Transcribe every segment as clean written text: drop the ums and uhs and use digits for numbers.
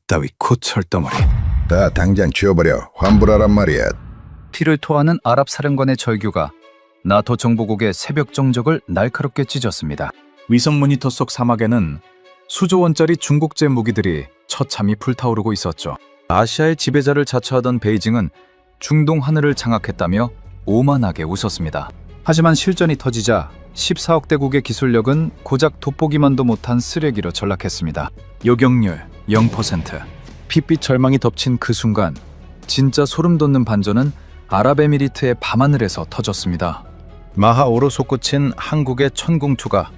따위 코철덩어리. 다 당장 지워버려. 환불하란 말이야. 피를 토하는 아랍 사령관의 절규가 나토 정보국의 새벽 정적을 날카롭게 찢었습니다. 위성 모니터 속 사막에는 수조 원짜리 중국제 무기들이 처참히 불타오르고 있었죠. 아시아의 지배자를 자처하던 베이징은 중동 하늘을 장악했다며 오만하게 웃었습니다. 하지만 실전이 터지자 14억 대국의 기술력은 고작 돋보기만도 못한 쓰레기로 전락했습니다. 요격률 0%. 핏빛 절망이 덮친 그 순간 진짜 소름 돋는 반전은 아랍에미리트의 밤하늘에서 터졌습니다. 마하오로 솟구친 한국의 천궁투가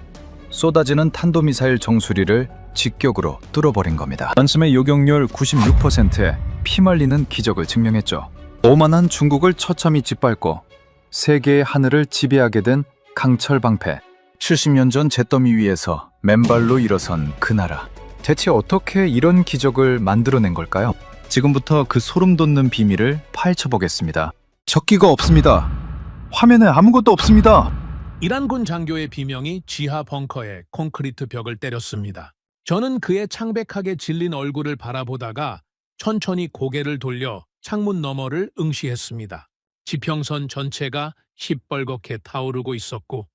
쏟아지는 탄도미사일 정수리를 직격으로 뚫어버린 겁니다. 단숨에 요격률 96%에 피말리는 기적을 증명했죠. 오만한 중국을 처참히 짓밟고 세계의 하늘을 지배하게 된 강철방패. 70년 전 잿더미 위에서 맨발로 일어선 그 나라. 대체 어떻게 이런 기적을 만들어낸 걸까요? 지금부터 그 소름 돋는 비밀을 파헤쳐보겠습니다. 적기가 없습니다. 화면에 아무것도 없습니다. 이란군 장교의 비명이 지하 벙커에 콘크리트 벽을 때렸습니다. 저는 그의 창백하게 질린 얼굴을 바라보다가 천천히 고개를 돌려 창문 너머를 응시했습니다. 지평선 전체가 시뻘겋게 타오르고 있었고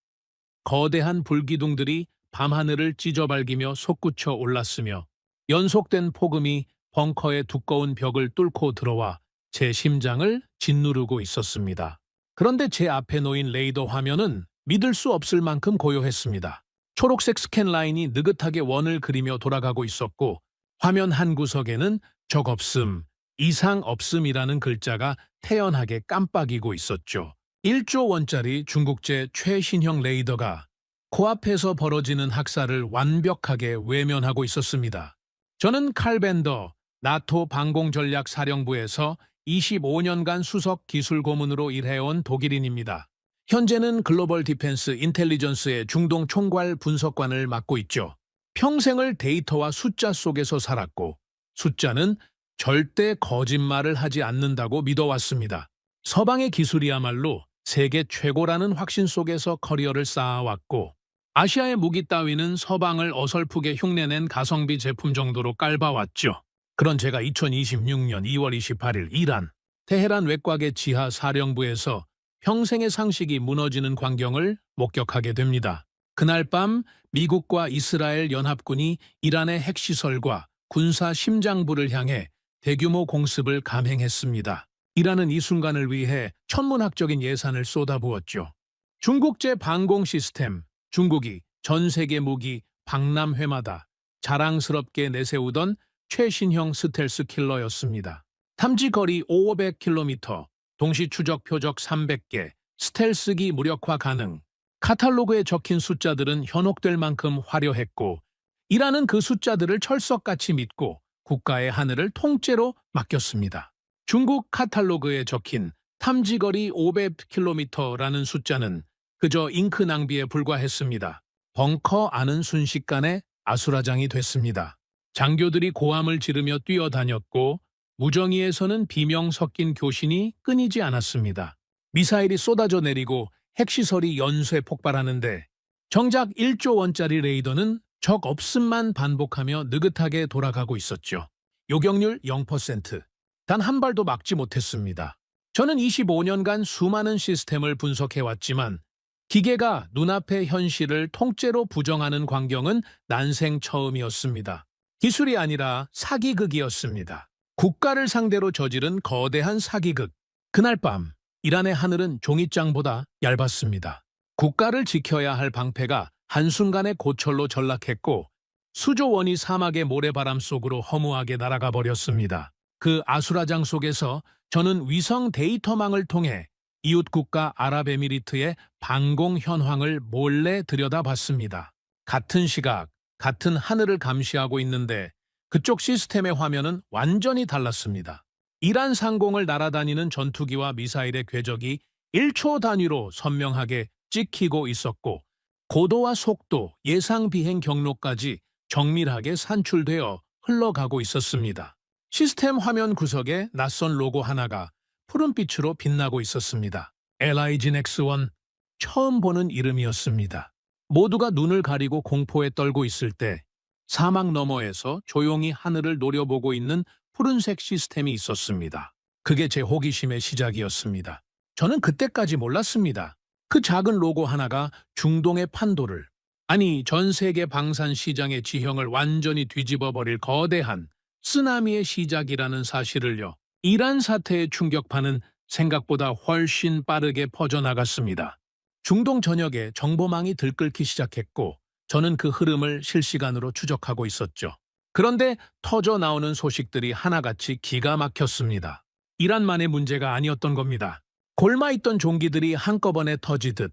거대한 불기둥들이 밤하늘을 찢어발기며 솟구쳐 올랐으며 연속된 폭음이 벙커의 두꺼운 벽을 뚫고 들어와 제 심장을 짓누르고 있었습니다. 그런데 제 앞에 놓인 레이더 화면은 믿을 수 없을 만큼 고요했습니다. 초록색 스캔 라인이 느긋하게 원을 그리며 돌아가고 있었고 화면 한 구석에는 적 없음, 이상 없음이라는 글자가 태연하게 깜빡이고 있었죠. 1조 원짜리 중국제 최신형 레이더가 코앞에서 벌어지는 학살을 완벽하게 외면하고 있었습니다. 저는 칼 벤더, 나토 방공전략사령부에서 25년간 수석 기술 고문으로 일해온 독일인입니다. 현재는 글로벌 디펜스 인텔리전스의 중동 총괄 분석관을 맡고 있죠. 평생을 데이터와 숫자 속에서 살았고 숫자는 절대 거짓말을 하지 않는다고 믿어왔습니다. 서방의 기술이야말로 세계 최고라는 확신 속에서 커리어를 쌓아왔고 아시아의 무기 따위는 서방을 어설프게 흉내낸 가성비 제품 정도로 깔봐왔죠. 그런 제가 2026년 2월 28일 이란, 테헤란 외곽의 지하 사령부에서 평생의 상식이 무너지는 광경을 목격하게 됩니다. 그날 밤 미국과 이스라엘 연합군이 이란의 핵시설과 군사 심장부를 향해 대규모 공습을 감행했습니다. 이란은 이 순간을 위해 천문학적인 예산을 쏟아부었죠. 중국제 방공 시스템, 중국이 전 세계 무기 박람회마다 자랑스럽게 내세우던 최신형 스텔스 킬러였습니다. 탐지 거리 500km, 동시 추적 표적 300개, 스텔스기 무력화 가능. 카탈로그에 적힌 숫자들은 현혹될 만큼 화려했고 이란은 그 숫자들을 철석같이 믿고 국가의 하늘을 통째로 맡겼습니다. 중국 카탈로그에 적힌 탐지거리 500km라는 숫자는 그저 잉크 낭비에 불과했습니다. 벙커 안은 순식간에 아수라장이 됐습니다. 장교들이 고함을 지르며 뛰어다녔고 무정위에서는 비명 섞인 교신이 끊이지 않았습니다. 미사일이 쏟아져 내리고 핵시설이 연쇄 폭발하는데 정작 1조 원짜리 레이더는 적 없음만 반복하며 느긋하게 돌아가고 있었죠. 요격률 0%. 단 한 발도 막지 못했습니다. 저는 25년간 수많은 시스템을 분석해왔지만 기계가 눈앞의 현실을 통째로 부정하는 광경은 난생 처음이었습니다. 기술이 아니라 사기극이었습니다. 국가를 상대로 저지른 거대한 사기극. 그날 밤 이란의 하늘은 종이장보다 얇았습니다. 국가를 지켜야 할 방패가 한순간에 고철로 전락했고 수조 원이 사막의 모래바람 속으로 허무하게 날아가 버렸습니다. 그 아수라장 속에서 저는 위성 데이터망을 통해 이웃 국가 아랍에미리트의 방공 현황을 몰래 들여다봤습니다. 같은 시각, 같은 하늘을 감시하고 있는데 그쪽 시스템의 화면은 완전히 달랐습니다. 이란 상공을 날아다니는 전투기와 미사일의 궤적이 1초 단위로 선명하게 찍히고 있었고 고도와 속도, 예상 비행 경로까지 정밀하게 산출되어 흘러가고 있었습니다. 시스템 화면 구석에 낯선 로고 하나가 푸른빛으로 빛나고 있었습니다. LIG X1, 처음 보는 이름이었습니다. 모두가 눈을 가리고 공포에 떨고 있을 때 사막 너머에서 조용히 하늘을 노려보고 있는 푸른색 시스템이 있었습니다. 그게 제 호기심의 시작이었습니다. 저는 그때까지 몰랐습니다. 그 작은 로고 하나가 중동의 판도를, 아니 전 세계 방산 시장의 지형을 완전히 뒤집어 버릴 거대한 쓰나미의 시작이라는 사실을요. 이란 사태의 충격파는 생각보다 훨씬 빠르게 퍼져나갔습니다. 중동 전역에 정보망이 들끓기 시작했고 저는 그 흐름을 실시간으로 추적하고 있었죠. 그런데 터져 나오는 소식들이 하나같이 기가 막혔습니다. 이란만의 문제가 아니었던 겁니다. 골마있던 종기들이 한꺼번에 터지듯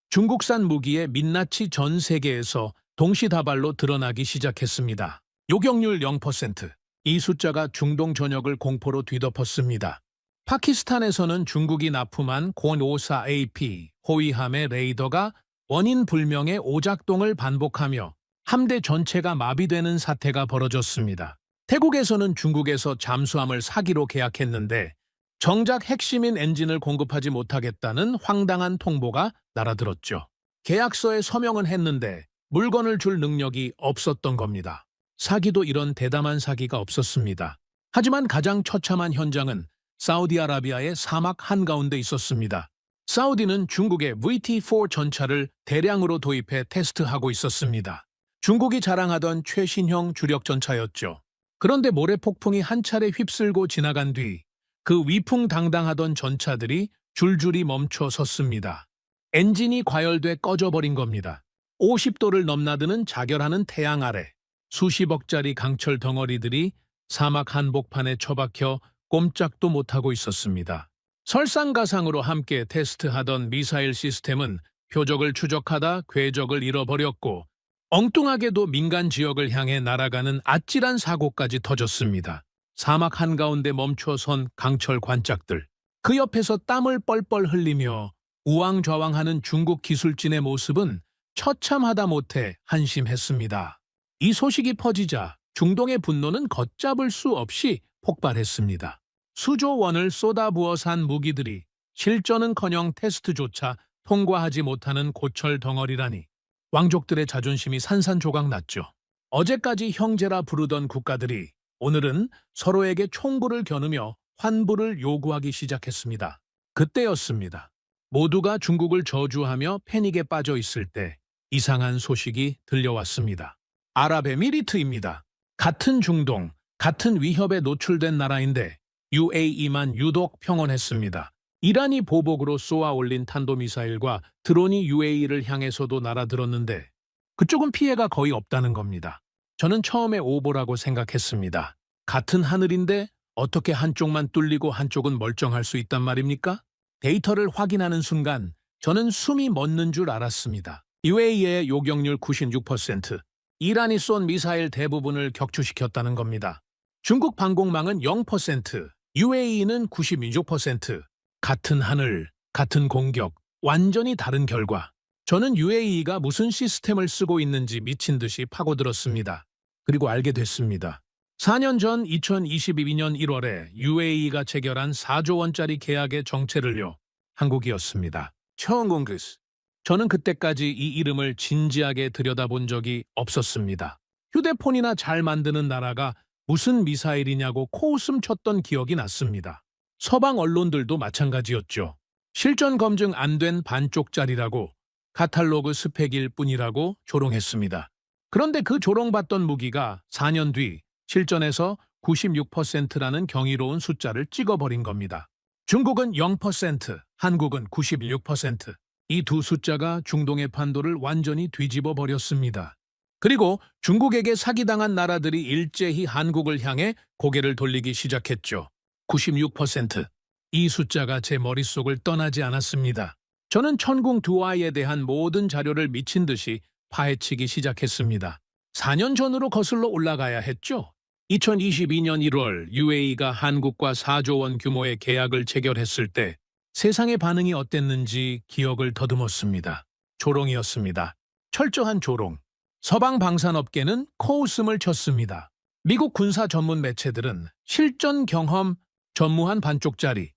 중국산 무기의 민낯이 전 세계에서 동시다발로 드러나기 시작했습니다. 요격률 0%. 이 숫자가 중동 전역을 공포로 뒤덮었습니다. 파키스탄에서는 중국이 납품한 곤 54AP 호위함의 레이더가 원인 불명의 오작동을 반복하며 함대 전체가 마비되는 사태가 벌어졌습니다. 태국에서는 중국에서 잠수함을 사기로 계약했는데 정작 핵심인 엔진을 공급하지 못하겠다는 황당한 통보가 날아들었죠. 계약서에 서명은 했는데 물건을 줄 능력이 없었던 겁니다. 사기도 이런 대담한 사기가 없었습니다. 하지만 가장 처참한 현장은 사우디아라비아의 사막 한가운데 있었습니다. 사우디는 중국의 VT-4 전차를 대량으로 도입해 테스트하고 있었습니다. 중국이 자랑하던 최신형 주력 전차였죠. 그런데 모래폭풍이 한 차례 휩쓸고 지나간 뒤 그 위풍당당하던 전차들이 줄줄이 멈춰 섰습니다. 엔진이 과열돼 꺼져버린 겁니다. 50도를 넘나드는 자결하는 태양 아래 수십억짜리 강철 덩어리들이 사막 한복판에 처박혀 꼼짝도 못하고 있었습니다. 설상가상으로 함께 테스트하던 미사일 시스템은 표적을 추적하다 궤적을 잃어버렸고 엉뚱하게도 민간 지역을 향해 날아가는 아찔한 사고까지 터졌습니다. 사막 한가운데 멈춰선 강철 관짝들. 그 옆에서 땀을 뻘뻘 흘리며 우왕좌왕하는 중국 기술진의 모습은 처참하다 못해 한심했습니다. 이 소식이 퍼지자 중동의 분노는 걷잡을 수 없이 폭발했습니다. 수조 원을 쏟아부어 산 무기들이 실전은커녕 테스트조차 통과하지 못하는 고철 덩어리라니 왕족들의 자존심이 산산조각 났죠. 어제까지 형제라 부르던 국가들이 오늘은 서로에게 총구를 겨누며 환불을 요구하기 시작했습니다. 그때였습니다. 모두가 중국을 저주하며 패닉에 빠져 있을 때 이상한 소식이 들려왔습니다. 아랍에미리트입니다. 같은 중동, 같은 위협에 노출된 나라인데 UAE만 유독 평온했습니다. 이란이 보복으로 쏘아 올린 탄도미사일과 드론이 UAE를 향해서도 날아들었는데 그쪽은 피해가 거의 없다는 겁니다. 저는 처음에 오보라고 생각했습니다. 같은 하늘인데 어떻게 한쪽만 뚫리고 한쪽은 멀쩡할 수 있단 말입니까? 데이터를 확인하는 순간 저는 숨이 멎는 줄 알았습니다. UAE의 요격률 96%, 이란이 쏜 미사일 대부분을 격추시켰다는 겁니다. 중국 방공망은 0%, UAE는 96%. 같은 하늘, 같은 공격, 완전히 다른 결과. 저는 UAE가 무슨 시스템을 쓰고 있는지 미친 듯이 파고들었습니다. 그리고 알게 됐습니다. 4년 전 2022년 1월에 UAE가 체결한 4조 원짜리 계약의 정체를요. 한국이었습니다. 청공그스. 저는 그때까지 이 이름을 진지하게 들여다본 적이 없었습니다. 휴대폰이나 잘 만드는 나라가 무슨 미사일이냐고 코웃음 쳤던 기억이 났습니다. 서방 언론들도 마찬가지였죠. 실전 검증 안 된 반쪽짜리라고 카탈로그 스펙일 뿐이라고 조롱했습니다. 그런데 그 조롱받던 무기가 4년 뒤 실전에서 96%라는 경이로운 숫자를 찍어버린 겁니다. 중국은 0%, 한국은 96%. 이 두 숫자가 중동의 판도를 완전히 뒤집어 버렸습니다. 그리고 중국에게 사기당한 나라들이 일제히 한국을 향해 고개를 돌리기 시작했죠. 96%. 이 숫자가 제 머릿속을 떠나지 않았습니다. 저는 천궁 두아이에 대한 모든 자료를 미친 듯이 파헤치기 시작했습니다. 4년 전으로 거슬러 올라가야 했죠. 2022년 1월 UAE가 한국과 4조 원 규모의 계약을 체결했을 때 세상의 반응이 어땠는지 기억을 더듬었습니다. 조롱이었습니다. 철저한 조롱. 서방 방산업계는 코웃음을 쳤습니다. 미국 군사 전문 매체들은 실전 경험 전무한 반쪽짜리,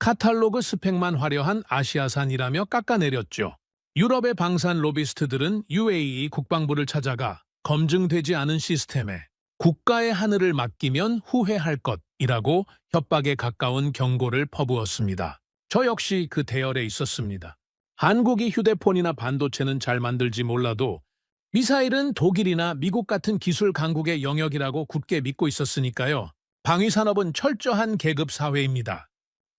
카탈로그 스펙만 화려한 아시아산이라며 깎아내렸죠. 유럽의 방산 로비스트들은 UAE 국방부를 찾아가 검증되지 않은 시스템에 국가의 하늘을 맡기면 후회할 것이라고 협박에 가까운 경고를 퍼부었습니다. 저 역시 그 대열에 있었습니다. 한국이 휴대폰이나 반도체는 잘 만들지 몰라도 미사일은 독일이나 미국 같은 기술 강국의 영역이라고 굳게 믿고 있었으니까요. 방위산업은 철저한 계급 사회입니다.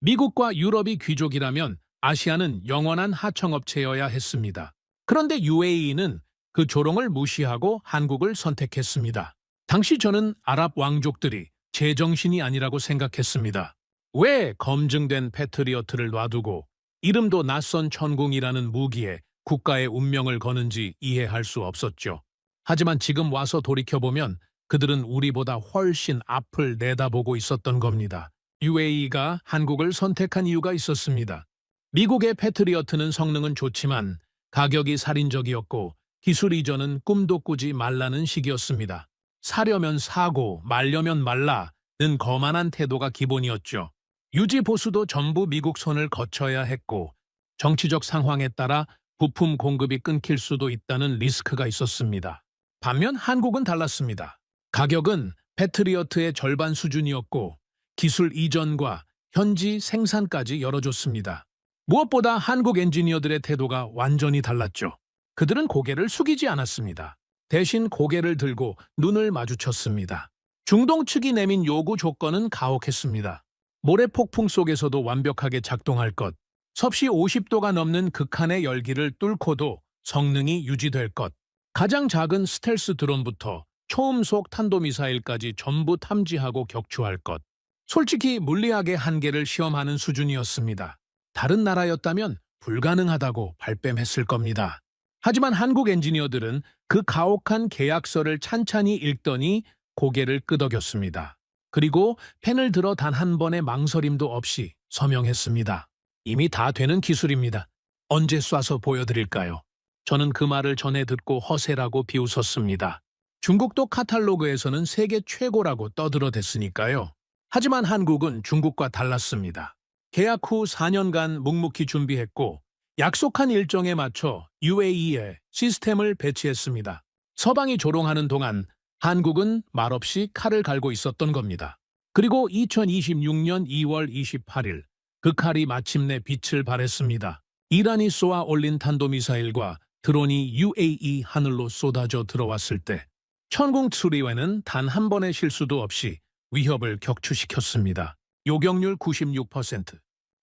미국과 유럽이 귀족이라면 아시아는 영원한 하청업체여야 했습니다. 그런데 UAE는 그 조롱을 무시하고 한국을 선택했습니다. 당시 저는 아랍 왕족들이 제정신이 아니라고 생각했습니다. 왜 검증된 패트리어트를 놔두고 이름도 낯선 천궁이라는 무기에 국가의 운명을 거는지 이해할 수 없었죠. 하지만 지금 와서 돌이켜보면 그들은 우리보다 훨씬 앞을 내다보고 있었던 겁니다. UAE가 한국을 선택한 이유가 있었습니다. 미국의 패트리어트는 성능은 좋지만 가격이 살인적이었고 기술 이전은 꿈도 꾸지 말라는 식이었습니다. 사려면 사고 말려면 말라는 거만한 태도가 기본이었죠. 유지 보수도 전부 미국 손을 거쳐야 했고 정치적 상황에 따라 부품 공급이 끊길 수도 있다는 리스크가 있었습니다. 반면 한국은 달랐습니다. 가격은 패트리어트의 절반 수준이었고 기술 이전과 현지 생산까지 열어줬습니다. 무엇보다 한국 엔지니어들의 태도가 완전히 달랐죠. 그들은 고개를 숙이지 않았습니다. 대신 고개를 들고 눈을 마주쳤습니다. 중동 측이 내민 요구 조건은 가혹했습니다. 모래폭풍 속에서도 완벽하게 작동할 것, 섭씨 50도가 넘는 극한의 열기를 뚫고도 성능이 유지될 것, 가장 작은 스텔스 드론부터 초음속 탄도미사일까지 전부 탐지하고 격추할 것. 솔직히 물리학의 한계를 시험하는 수준이었습니다. 다른 나라였다면 불가능하다고 발뺌했을 겁니다. 하지만 한국 엔지니어들은 그 가혹한 계약서를 찬찬히 읽더니 고개를 끄덕였습니다. 그리고 펜을 들어 단 한 번의 망설임도 없이 서명했습니다. 이미 다 되는 기술입니다. 언제 쏴서 보여드릴까요? 저는 그 말을 전해 듣고 허세라고 비웃었습니다. 중국도 카탈로그에서는 세계 최고라고 떠들어댔으니까요. 하지만 한국은 중국과 달랐습니다. 계약 후 4년간 묵묵히 준비했고 약속한 일정에 맞춰 UAE에 시스템을 배치했습니다. 서방이 조롱하는 동안 한국은 말없이 칼을 갈고 있었던 겁니다. 그리고 2026년 2월 28일 그 칼이 마침내 빛을 발했습니다. 이란이 쏘아 올린 탄도미사일과 드론이 UAE 하늘로 쏟아져 들어왔을 때 천궁 수리회는 단 한 번의 실수도 없이 위협을 격추시켰습니다. 요격률 96%.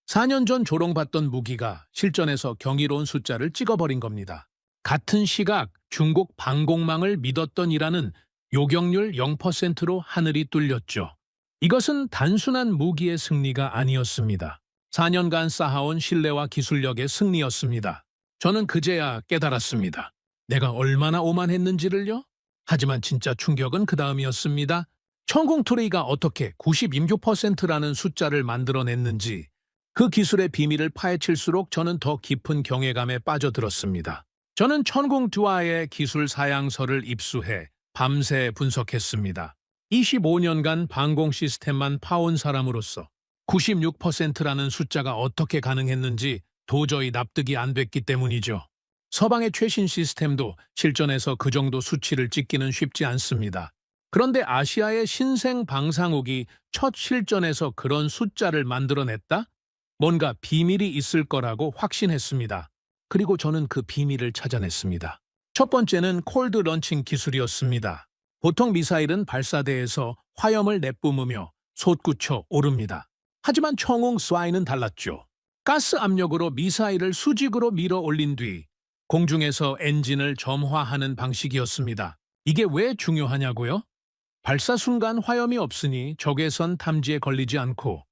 4년 전 조롱받던 무기가 실전에서 경이로운 숫자를 찍어버린 겁니다. 같은 시각 중국 방공망을 믿었던 이란은 요격률 0%로 하늘이 뚫렸죠. 이것은 단순한 무기의 승리가 아니었습니다. 4년간 쌓아온 신뢰와 기술력의 승리였습니다. 저는 그제야 깨달았습니다. 내가 얼마나 오만했는지를요? 하지만 진짜 충격은 그 다음이었습니다. 천궁투레이가 어떻게 96%라는 숫자를 만들어냈는지 그 기술의 비밀을 파헤칠수록 저는 더 깊은 경외감에 빠져들었습니다. 저는 천궁투아의 기술 사양서를 입수해 밤새 분석했습니다. 25년간 방공 시스템만 파온 사람으로서 96%라는 숫자가 어떻게 가능했는지 도저히 납득이 안 됐기 때문이죠. 서방의 최신 시스템도 실전에서 그 정도 수치를 찍기는 쉽지 않습니다. 그런데 아시아의 신생 방상욱이 첫 실전에서 그런 숫자를 만들어냈다? 뭔가 비밀이 있을 거라고 확신했습니다. 그리고 저는 그 비밀을 찾아냈습니다. 첫 번째는 콜드 런칭 기술이었습니다. 보통 미사일은 발사대에서 화염을 내뿜으며 솟구쳐 오릅니다. 하지만 천궁 스와이는 달랐죠. 가스 압력으로 미사일을 수직으로 밀어 올린 뒤 공중에서 엔진을 점화하는 방식이었습니다. 이게 왜 중요하냐고요? 발사 순간 화염이 없으니 적외선 탐지에 걸리지 않고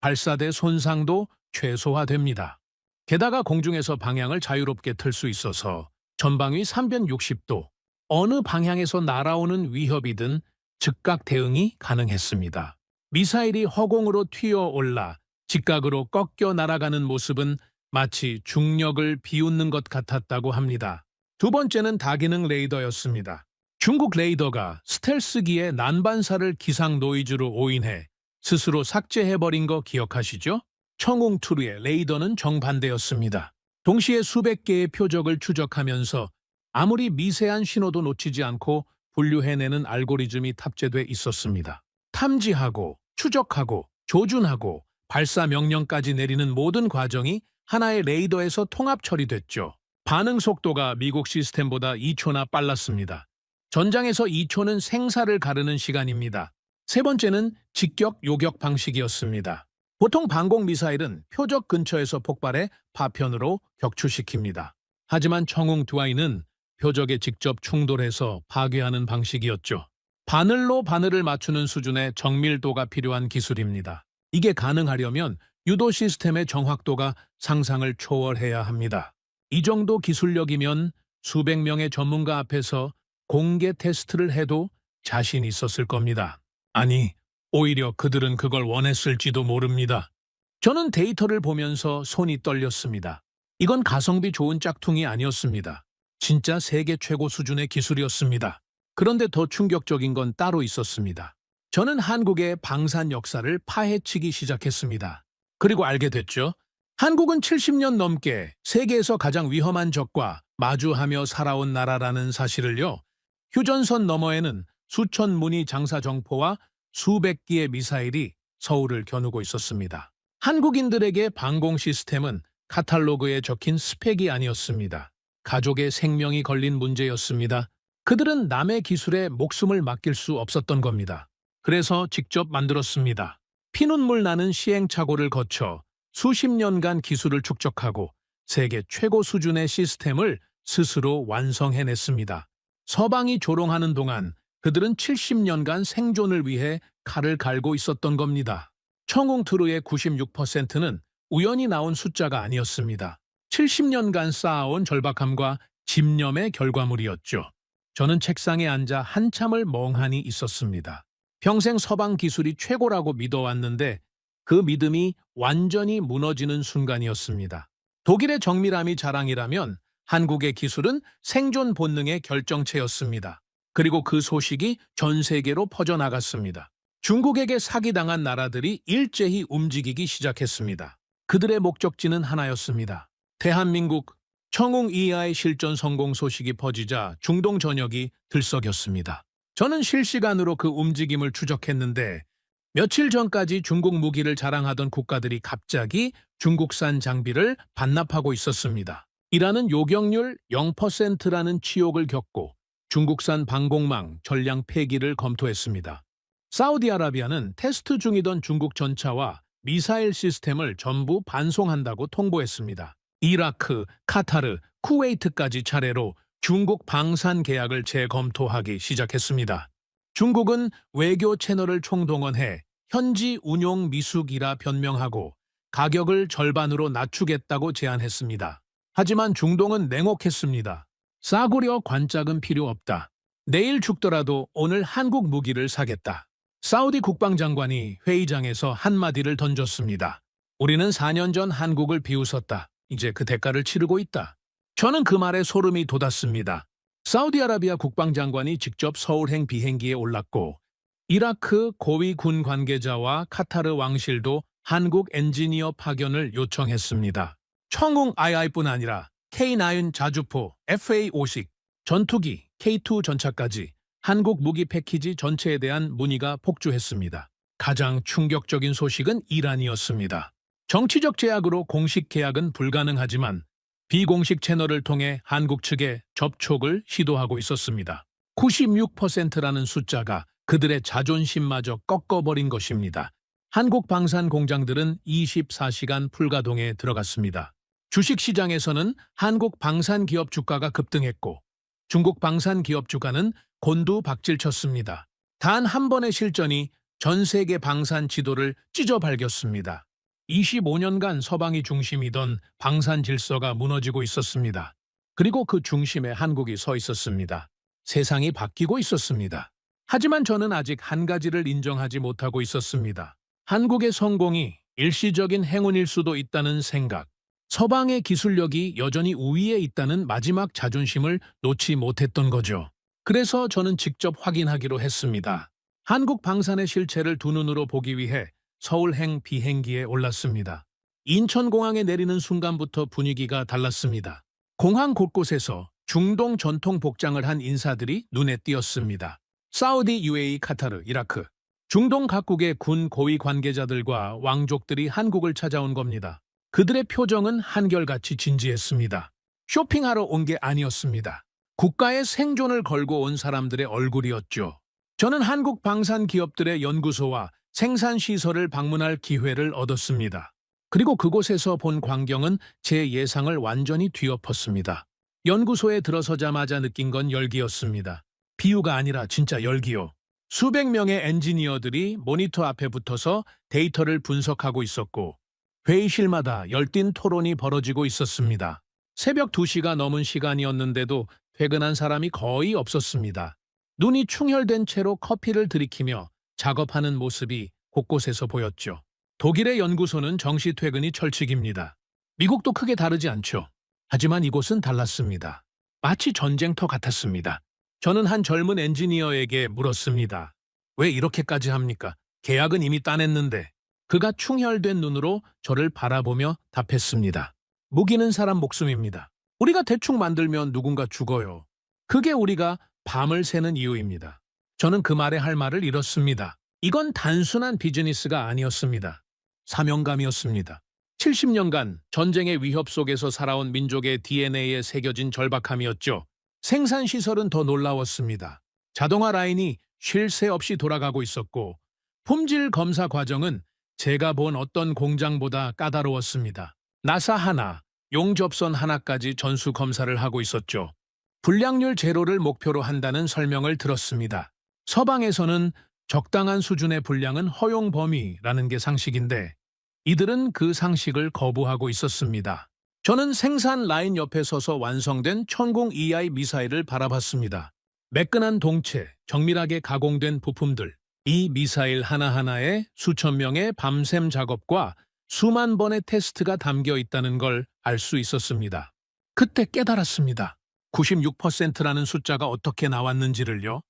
발사대 손상도 최소화됩니다. 게다가 공중에서 방향을 자유롭게 틀 수 있어서 전방위 360도, 어느 방향에서 날아오는 위협이든 즉각 대응이 가능했습니다. 미사일이 허공으로 튀어올라 직각으로 꺾여 날아가는 모습은 마치 중력을 비웃는 것 같았다고 합니다. 두 번째는 다기능 레이더였습니다. 중국 레이더가 스텔스기의 난반사를 기상 노이즈로 오인해 스스로 삭제해버린 거 기억하시죠? 천궁2의 레이더는 정반대였습니다. 동시에 수백 개의 표적을 추적하면서 아무리 미세한 신호도 놓치지 않고 분류해내는 알고리즘이 탑재돼 있었습니다. 탐지하고, 추적하고, 조준하고, 발사 명령까지 내리는 모든 과정이 하나의 레이더에서 통합 처리됐죠. 반응 속도가 미국 시스템보다 2초나 빨랐습니다. 전장에서 2초는 생사를 가르는 시간입니다. 세 번째는 직격 요격 방식이었습니다. 보통 방공 미사일은 표적 근처에서 폭발해 파편으로 격추시킵니다. 하지만 청웅2I는 표적에 직접 충돌해서 파괴하는 방식이었죠. 바늘로 바늘을 맞추는 수준의 정밀도가 필요한 기술입니다. 이게 가능하려면 유도 시스템의 정확도가 상상을 초월해야 합니다. 이 정도 기술력이면 수백 명의 전문가 앞에서 공개 테스트를 해도 자신 있었을 겁니다. 아니, 오히려 그들은 그걸 원했을지도 모릅니다. 저는 데이터를 보면서 손이 떨렸습니다. 이건 가성비 좋은 짝퉁이 아니었습니다. 진짜 세계 최고 수준의 기술이었습니다. 그런데 더 충격적인 건 따로 있었습니다. 저는 한국의 방산 역사를 파헤치기 시작했습니다. 그리고 알게 됐죠. 한국은 70년 넘게 세계에서 가장 위험한 적과 마주하며 살아온 나라라는 사실을요. 휴전선 너머에는 수천 문의 장사정포와 수백 기의 미사일이 서울을 겨누고 있었습니다. 한국인들에게 방공 시스템은 카탈로그에 적힌 스펙이 아니었습니다. 가족의 생명이 걸린 문제였습니다. 그들은 남의 기술에 목숨을 맡길 수 없었던 겁니다. 그래서 직접 만들었습니다. 피눈물 나는 시행착오를 거쳐 수십 년간 기술을 축적하고 세계 최고 수준의 시스템을 스스로 완성해냈습니다. 서방이 조롱하는 동안 그들은 70년간 생존을 위해 칼을 갈고 있었던 겁니다. 청웅2I의 96%는 우연히 나온 숫자가 아니었습니다. 70년간 쌓아온 절박함과 집념의 결과물이었죠. 저는 책상에 앉아 한참을 멍하니 있었습니다. 평생 서방 기술이 최고라고 믿어왔는데 그 믿음이 완전히 무너지는 순간이었습니다. 독일의 정밀함이 자랑이라면 한국의 기술은 생존 본능의 결정체였습니다. 그리고 그 소식이 전 세계로 퍼져나갔습니다. 중국에게 사기당한 나라들이 일제히 움직이기 시작했습니다. 그들의 목적지는 하나였습니다. 대한민국. 청웅2I 실전 성공 소식이 퍼지자 중동 전역이 들썩였습니다. 저는 실시간으로 그 움직임을 추적했는데 며칠 전까지 중국 무기를 자랑하던 국가들이 갑자기 중국산 장비를 반납하고 있었습니다. 이라는 요격률 0%라는 치욕을 겪고 중국산 방공망 전량 폐기를 검토했습니다. 사우디아라비아는 테스트 중이던 중국 전차와 미사일 시스템을 전부 반송한다고 통보했습니다. 이라크, 카타르, 쿠웨이트까지 차례로 중국 방산 계약을 재검토하기 시작했습니다. 중국은 외교 채널을 총동원해 현지 운용 미숙이라 변명하고 가격을 절반으로 낮추겠다고 제안했습니다. 하지만 중동은 냉혹했습니다. 싸구려 관짝은 필요 없다. 내일 죽더라도 오늘 한국 무기를 사겠다. 사우디 국방장관이 회의장에서 한마디를 던졌습니다. 우리는 4년 전 한국을 비웃었다. 이제 그 대가를 치르고 있다. 저는 그 말에 소름이 돋았습니다. 사우디아라비아 국방장관이 직접 서울행 비행기에 올랐고 이라크 고위 군 관계자와 카타르 왕실도 한국 엔지니어 파견을 요청했습니다. 청웅2I뿐 아니라 K9 자주포, FA-50, 전투기, K2 전차까지 한국 무기 패키지 전체에 대한 문의가 폭주했습니다. 가장 충격적인 소식은 이란이었습니다. 정치적 제약으로 공식 계약은 불가능하지만 비공식 채널을 통해 한국 측에 접촉을 시도하고 있었습니다. 96%라는 숫자가 그들의 자존심마저 꺾어버린 것입니다. 한국 방산 공장들은 24시간 풀가동에 들어갔습니다. 주식시장에서는 한국 방산 기업 주가가 급등했고 중국 방산 기업 주가는 곤두박질쳤습니다. 단 한 번의 실전이 전 세계 방산 지도를 찢어발겼습니다. 25년간 서방이 중심이던 방산 질서가 무너지고 있었습니다. 그리고 그 중심에 한국이 서 있었습니다. 세상이 바뀌고 있었습니다. 하지만 저는 아직 한 가지를 인정하지 못하고 있었습니다. 한국의 성공이 일시적인 행운일 수도 있다는 생각. 서방의 기술력이 여전히 우위에 있다는 마지막 자존심을 놓지 못했던 거죠. 그래서 저는 직접 확인하기로 했습니다. 한국 방산의 실체를 두 눈으로 보기 위해 서울행 비행기에 올랐습니다. 인천공항에 내리는 순간부터 분위기가 달랐습니다. 공항 곳곳에서 중동 전통 복장을 한 인사들이 눈에 띄었습니다. 사우디, UAE, 카타르, 이라크. 중동 각국의 군 고위 관계자들과 왕족들이 한국을 찾아온 겁니다. 그들의 표정은 한결같이 진지했습니다. 쇼핑하러 온 게 아니었습니다. 국가의 생존을 걸고 온 사람들의 얼굴이었죠. 저는 한국 방산 기업들의 연구소와 생산시설을 방문할 기회를 얻었습니다. 그리고 그곳에서 본 광경은 제 예상을 완전히 뒤엎었습니다. 연구소에 들어서자마자 느낀 건 열기였습니다. 비유가 아니라 진짜 열기요. 수백 명의 엔지니어들이 모니터 앞에 붙어서 데이터를 분석하고 있었고 회의실마다 열띤 토론이 벌어지고 있었습니다. 새벽 2시가 넘은 시간이었는데도 퇴근한 사람이 거의 없었습니다. 눈이 충혈된 채로 커피를 들이키며 작업하는 모습이 곳곳에서 보였죠. 독일의 연구소는 정시 퇴근이 철칙입니다. 미국도 크게 다르지 않죠. 하지만 이곳은 달랐습니다. 마치 전쟁터 같았습니다. 저는 한 젊은 엔지니어에게 물었습니다. 왜 이렇게까지 합니까? 계약은 이미 따냈는데. 그가 충혈된 눈으로 저를 바라보며 답했습니다. 무기는 사람 목숨입니다. 우리가 대충 만들면 누군가 죽어요. 그게 우리가 밤을 새는 이유입니다. 저는 그 말에 할 말을 잃었습니다. 이건 단순한 비즈니스가 아니었습니다. 사명감이었습니다. 70년간 전쟁의 위협 속에서 살아온 민족의 DNA에 새겨진 절박함이었죠. 생산시설은 더 놀라웠습니다. 자동화 라인이 쉴 새 없이 돌아가고 있었고 품질 검사 과정은 제가 본 어떤 공장보다 까다로웠습니다. 나사 하나, 용접선 하나까지 전수 검사를 하고 있었죠. 불량률 제로를 목표로 한다는 설명을 들었습니다. 서방에서는 적당한 수준의 불량은 허용 범위라는 게 상식인데 이들은 그 상식을 거부하고 있었습니다. 저는 생산 라인 옆에 서서 완성된 천공 EI 미사일을 바라봤습니다. 매끈한 동체, 정밀하게 가공된 부품들, 이 미사일 하나하나에 수천 명의 밤샘 작업과 수만 번의 테스트가 담겨 있다는 걸 알 수 있었습니다. 그때 깨달았습니다. 96%라는 숫자가 어떻게 나왔는지를요.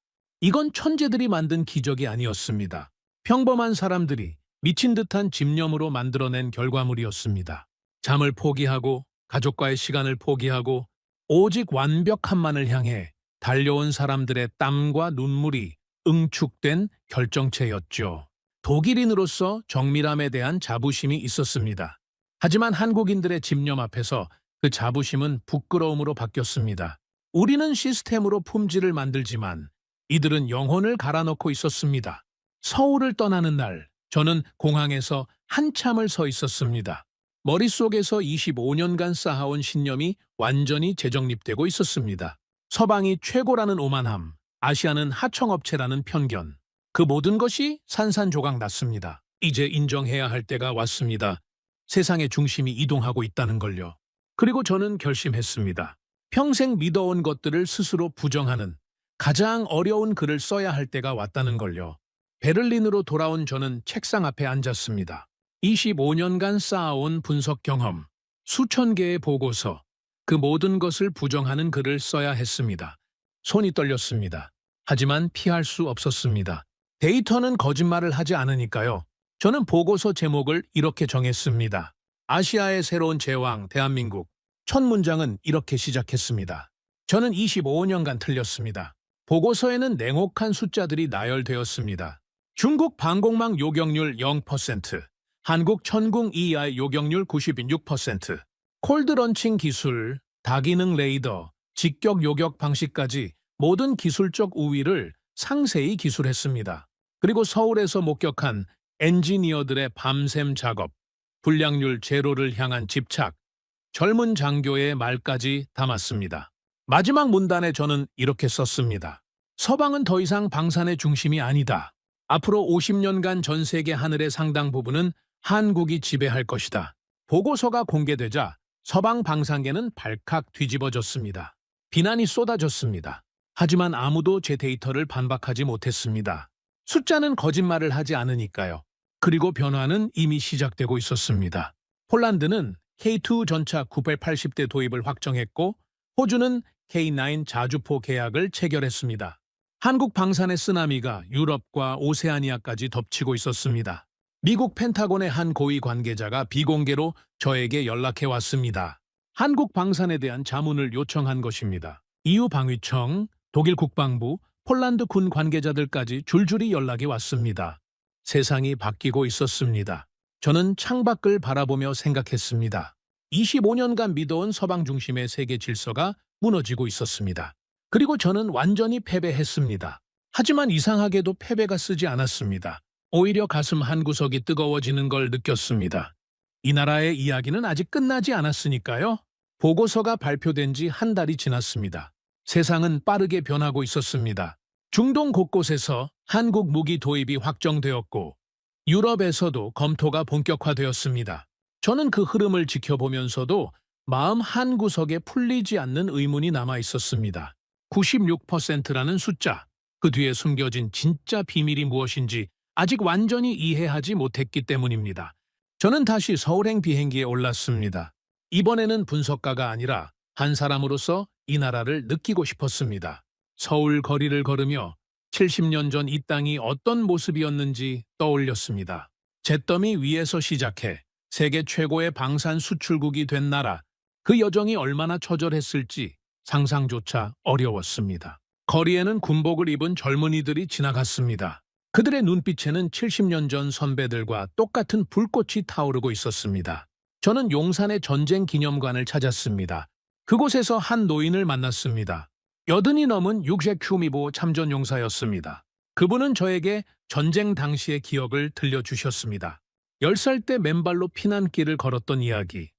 이건 천재들이 만든 기적이 아니었습니다. 평범한 사람들이 미친 듯한 집념으로 만들어낸 결과물이었습니다. 잠을 포기하고 가족과의 시간을 포기하고 오직 완벽함만을 향해 달려온 사람들의 땀과 눈물이 응축된 결정체였죠. 독일인으로서 정밀함에 대한 자부심이 있었습니다. 하지만 한국인들의 집념 앞에서 그 자부심은 부끄러움으로 바뀌었습니다. 우리는 시스템으로 품질을 만들지만 이들은 영혼을 갈아넣고 있었습니다. 서울을 떠나는 날, 저는 공항에서 한참을 서 있었습니다. 머릿속에서 25년간 쌓아온 신념이 완전히 재정립되고 있었습니다. 서방이 최고라는 오만함, 아시아는 하청업체라는 편견, 그 모든 것이 산산조각 났습니다. 이제 인정해야 할 때가 왔습니다. 세상의 중심이 이동하고 있다는 걸요. 그리고 저는 결심했습니다. 평생 믿어온 것들을 스스로 부정하는 가장 어려운 글을 써야 할 때가 왔다는 걸요. 베를린으로 돌아온 저는 책상 앞에 앉았습니다. 25년간 쌓아온 분석 경험, 수천 개의 보고서, 그 모든 것을 부정하는 글을 써야 했습니다. 손이 떨렸습니다. 하지만 피할 수 없었습니다. 데이터는 거짓말을 하지 않으니까요. 저는 보고서 제목을 이렇게 정했습니다. 아시아의 새로운 제왕, 대한민국. 첫 문장은 이렇게 시작했습니다. 저는 25년간 틀렸습니다. 보고서에는 냉혹한 숫자들이 나열되었습니다. 중국 방공망 요격률 0%, 한국 천궁 EI 요격률 96%, 콜드 런칭 기술, 다기능 레이더, 직격 요격 방식까지 모든 기술적 우위를 상세히 기술했습니다. 그리고 서울에서 목격한 엔지니어들의 밤샘 작업, 불량률 제로를 향한 집착, 젊은 장교의 말까지 담았습니다. 마지막 문단에 저는 이렇게 썼습니다. 서방은 더 이상 방산의 중심이 아니다. 앞으로 50년간 전 세계 하늘의 상당 부분은 한국이 지배할 것이다. 보고서가 공개되자 서방 방산계는 발칵 뒤집어졌습니다. 비난이 쏟아졌습니다. 하지만 아무도 제 데이터를 반박하지 못했습니다. 숫자는 거짓말을 하지 않으니까요. 그리고 변화는 이미 시작되고 있었습니다. 폴란드는 K2 전차 980대 도입을 확정했고 호주는 K9 자주포 계약을 체결했습니다. 한국 방산의 쓰나미가 유럽과 오세아니아까지 덮치고 있었습니다. 미국 펜타곤의 한 고위 관계자가 비공개로 저에게 연락해 왔습니다. 한국 방산에 대한 자문을 요청한 것입니다. EU 방위청, 독일 국방부, 폴란드 군 관계자들까지 줄줄이 연락이 왔습니다. 세상이 바뀌고 있었습니다. 저는 창밖을 바라보며 생각했습니다. 25년간 믿어온 서방 중심의 세계 질서가 무너지고 있었습니다. 그리고 저는 완전히 패배했습니다. 하지만 이상하게도 패배가 쓰지 않았습니다. 오히려 가슴 한구석이 뜨거워지는 걸 느꼈습니다. 이 나라의 이야기는 아직 끝나지 않았으니까요. 보고서가 발표된 지 한 달이 지났습니다. 세상은 빠르게 변하고 있었습니다. 중동 곳곳에서 한국 무기 도입이 확정되었고 유럽에서도 검토가 본격화되었습니다. 저는 그 흐름을 지켜보면서도 마음 한구석에 풀리지 않는 의문이 남아 있었습니다. 96%라는 숫자, 그 뒤에 숨겨진 진짜 비밀이 무엇인지 아직 완전히 이해하지 못했기 때문입니다. 저는 다시 서울행 비행기에 올랐습니다. 이번에는 분석가가 아니라 한 사람으로서 이 나라를 느끼고 싶었습니다. 서울 거리를 걸으며 70년 전 이 땅이 어떤 모습이었는지 떠올렸습니다. 잿더미 위에서 시작해 세계 최고의 방산 수출국이 된 나라, 그 여정이 얼마나 처절했을지 상상조차 어려웠습니다. 거리에는 군복을 입은 젊은이들이 지나갔습니다. 그들의 눈빛에는 70년 전 선배들과 똑같은 불꽃이 타오르고 있었습니다. 저는 용산의 전쟁 기념관을 찾았습니다. 그곳에서 한 노인을 만났습니다. 80이 넘은 육제 큐미보 참전용사였습니다. 그분은 저에게 전쟁 당시의 기억을 들려주셨습니다. 10살 때 맨발로 피난길을 걸었던 이야기,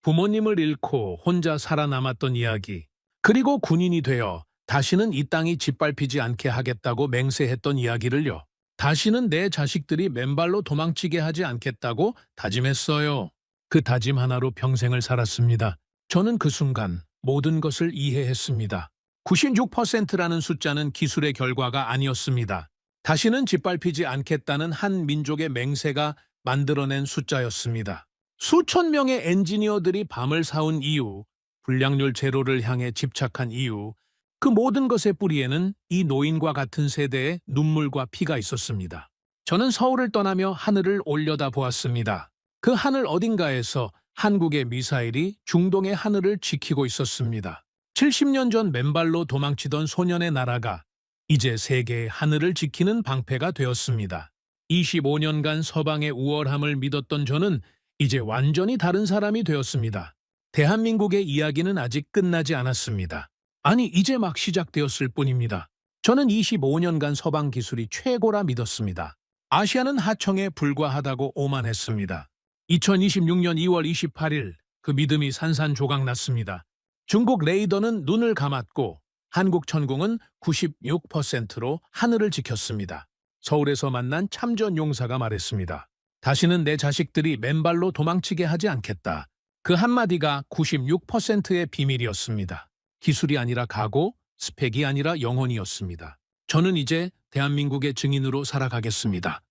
부모님을 잃고 혼자 살아남았던 이야기, 그리고 군인이 되어 다시는 이 땅이 짓밟히지 않게 하겠다고 맹세했던 이야기를요. 다시는 내 자식들이 맨발로 도망치게 하지 않겠다고 다짐했어요. 그 다짐 하나로 평생을 살았습니다. 저는 그 순간 모든 것을 이해했습니다. 96%라는 숫자는 기술의 결과가 아니었습니다. 다시는 짓밟히지 않겠다는 한 민족의 맹세가 만들어낸 숫자였습니다. 수천 명의 엔지니어들이 밤을 새운 이유, 불량률 제로를 향해 집착한 이유, 그 모든 것의 뿌리에는 이 노인과 같은 세대의 눈물과 피가 있었습니다. 저는 서울을 떠나며 하늘을 올려다 보았습니다. 그 하늘 어딘가에서 한국의 미사일이 중동의 하늘을 지키고 있었습니다. 70년 전 맨발로 도망치던 소년의 나라가 이제 세계의 하늘을 지키는 방패가 되었습니다. 25년간 서방의 우월함을 믿었던 저는 이제 완전히 다른 사람이 되었습니다. 대한민국의 이야기는 아직 끝나지 않았습니다. 아니, 이제 막 시작되었을 뿐입니다. 저는 25년간 서방 기술이 최고라 믿었습니다. 아시아는 하청에 불과하다고 오만했습니다. 2026년 2월 28일 그 믿음이 산산조각 났습니다. 중국 레이더는 눈을 감았고 한국 천공은 96%로 하늘을 지켰습니다. 서울에서 만난 참전 용사가 말했습니다. 다시는 내 자식들이 맨발로 도망치게 하지 않겠다. 그 한마디가 96%의 비밀이었습니다. 기술이 아니라 각오, 스펙이 아니라 영혼이었습니다. 저는 이제 대한민국의 증인으로 살아가겠습니다.